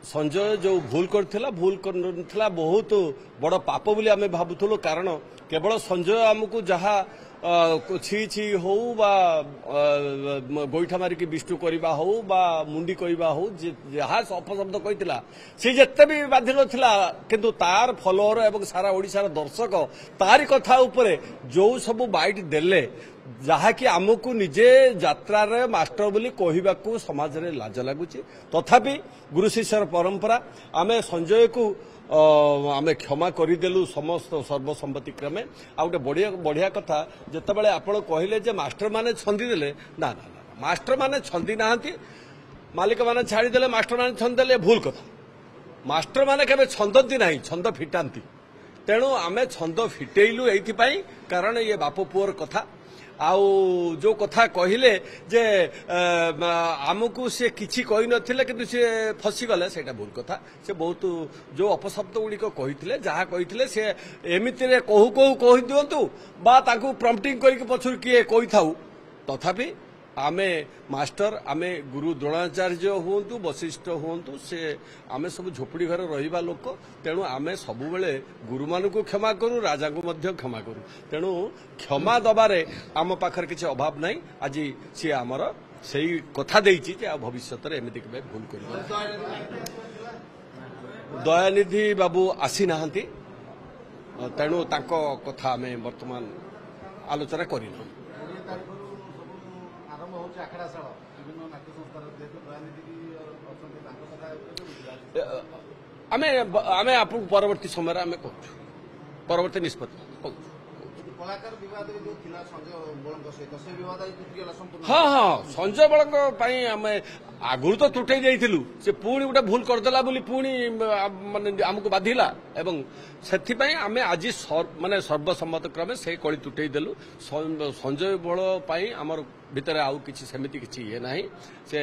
संजय जो भूल करथिला बहुत बड़ पाप बोली आमे भाबुथलो कारण केवल संजय आमको जहा छी छी हो बा गोईठा मारिकी विष्णु करवा हो बा मुंडी कहवा हो जहाँ अपशब्द कही सी जिते भी बाधि नथिला किंतु तार फलोअर एवं सारा ओडिशार दर्शक तारी कथा उपरे जो सब बाइट देले जहाँकि आमको निजे यात्रार मास्टर बोली कहवाकू समाज रे लाज लगुच तथापि गुरु शिष्यर परंपरा आमे संजय को आमे क्षमा करदेलु समस्त सर्वसम्मति क्रमे आ गोटे बढ़िया बढ़िया कथा जितेबाला आप कहले जे मास्टर माने छंदी देले ना ना ना मास्टर माने छंदी नाहांती मालिक माने छाड़ीदेले मास्टर माने छंदेले भूल कथा मास्टर माने केबे छंदती नाही छंद फिटांती तेणु आमे छंद फिटेइलु एइथिपाई कारण ये बाप पुअर कथा आउ जो कथा कहले जे आमको सी किसी कही नथिले किंतु सी फसीगले सेटा भूल कथा से बहुत जो अपशब्द गुड़िक कही जहाँ कही से एमती कहू कहू कही दिंतु बा ताकू प्रम्पटिंग करके पछुर किए कही थाऊ तथापि आमे मास्टर आमे गुरु द्रोणाचार्य हुंतु वशिष्ठ हुंतु से आमे सब झोपड़ी घर रहिबा लोक तेणु आमे सब बेले गुरु मानकु क्षमा करू राजा को मध्य क्षमा करू तेणु क्षमा दबारे आम पाखर किसी अभाव नहीं आज सी आमर सही कथा देइछि जे भविष्य रे एमिति के भूल करिबो दयानिधि बाबू आसी नाहंती तेणु तांको कथा आमे वर्तमान आलोचना करिनो आमे आप परवर्ती समय आमे कहूँ परवर्ती निष्पत्ति हाँ हाँ संजय बलक आगुरी तो तुटे जाइलु से पुणी गोटे भूल करदेला बोली पुणी माने आमको बाधिला एवं से आमे आज माने सर्वसम्मत क्रमे से कली तुटे देलु संजय बल आमर भितर आउ किछि सेमिति किछि ये नाही से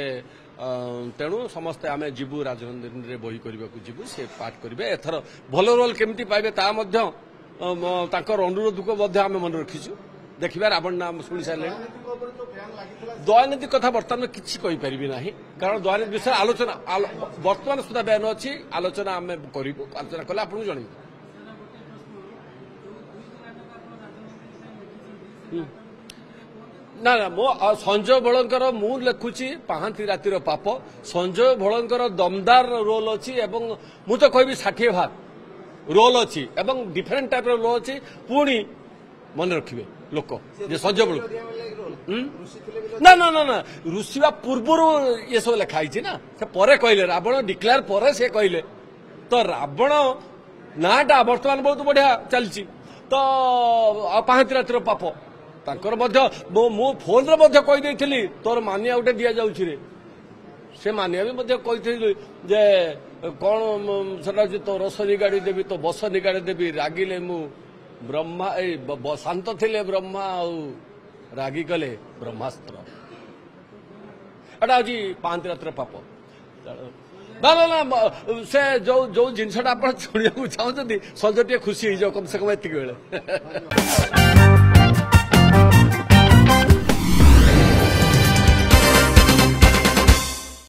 तेणु समस्ते आमे जीवु राजनंदन रे बही करबा को जीवु से पाठ करिवे एथर भल रोल केमिति पाइबे ता मध्य तांकर अनुरोध को मध्य आमे मन रखिछु देखिबार आपण नाम सुनि सारे दयानिधि कथा वर्तमान किछि कहि परिबि नाही कारण दयानिधि विषय आलोचना वर्तमान सुधा बयान अछि आलोचना आमे करिबु आलोचना कले आपन जणिबु ना ना मो संजय बलंकर मु लेखुची पाहांती रातिर पाप संजय बलंकर दमदार रोल अछि एवं मु तो कहबी 60 भाग रोल अछि एवं डिफरेंट टाइप रो रोल अछि पुणी मन रखिबे लोक जे संजय बल ना ना ना ना रुसिबा पूर्व ये सब लिखाई छी ना से परे कहले रावण डिक्लेयर परे से कहले तो रावण नाटा वर्तमान बहुत बढ़िया चलछि तो पाहांती रातिर पाप तांकर मध्य मो फोन रे मध्य कहि देइथिली तोर मानिया उठे दिया जाउछि रे से मानिया भी मध्य कहिथिली जे कोन सदा जे तो रस निगाड़ी देबी तो बस निगाड़ी देबी रागिले मु ब्रह्मा शांत थिले ब्रह्मा आ रागी गले ब्रह्मास्त्र एटा जी पांच रात्र पाप ना ना ना से जो जो जिनसटा आप शुणा चाहते संजय टे खुशी हो कम से कम एति बेले